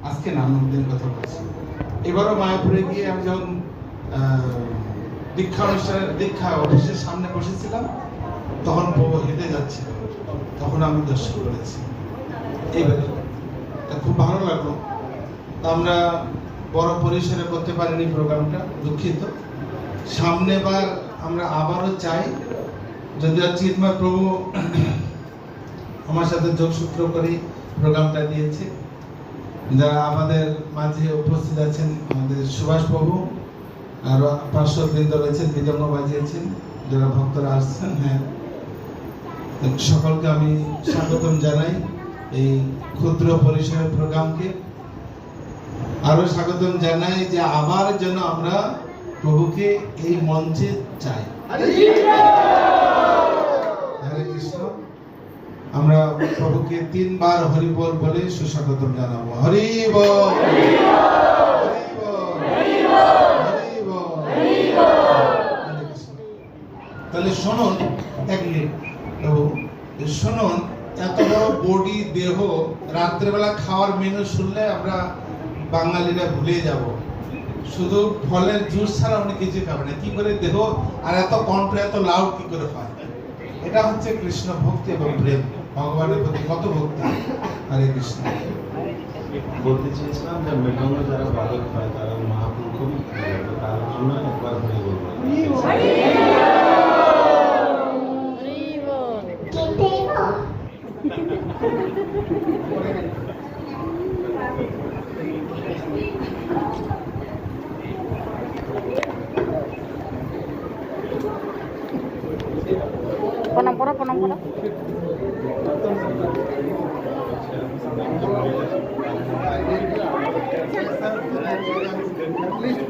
আজকে না, আমি দিন কথা বলছি। এবারও মায়াপুরে গিয়ে আমি যখন দীক্ষা অফিসের সামনে বসেছিলাম, তখন প্রভু হেঁটে যাচ্ছিল, তখন আমি দর্শন করেছি। এইবারে খুব ভালো লাগলো। আমরা বড় পরিসরে করতে পারিনি প্রোগ্রামটা, দুঃখিত। সামনেবার আমরা আবারও চাই, যদি চিন্ময় প্রভু আমার সাথে যোগসূত্র করে প্রোগ্রামটা দিয়েছে, যারা আমাদের মাঝে উপস্থিত আছেন, আমাদের সুভাষ প্রভু আর পার্শ্ববৃন্দ রয়েছেন, মৃদঙ্গ বাজিয়েছেন, যারা ভক্তরা আসছেন, হ্যাঁ, সকলকে আমি স্বাগতম জানাই এই ক্ষুদ্র পরিসরের প্রোগ্রামকে। আরো স্বাগতম জানাই যে আবার যেন আমরা প্রভুকে এই মঞ্চে চাই। হরে কৃষ্ণ। আমরা প্রভুকে 3 বার হরি বল বলে সুস্বাগতম জানাবো। হরি বল, হরি বল, হরি বল, হরি বল। তাহলে শুনুন, এক মিনিট প্রভু, শুনুন, এত বড় বডি দেহ, রাত্রেবেলা খাওয়ার মেনু শুনলে আমরা বাঙালিরা ভুলে যাব। শুধু ফলের জুস ছাড়া উনি কিছু খাবেন না। কি করে দেহ আর এত কণ্ঠ এত লাউড কি করে হয়? এটা হচ্ছে কৃষ্ণ ভক্তি এবং প্রেম, ভগবানের প্রতি কত ভক্তি। হরে কৃষ্ণ। বলতে চেয়েছিলাম যে মৃদঙ্গ যারা বাদক হয় তারা মহাপুরুষ খুবই তার জন্য একবার হরি বলবো। Ponang pura. At least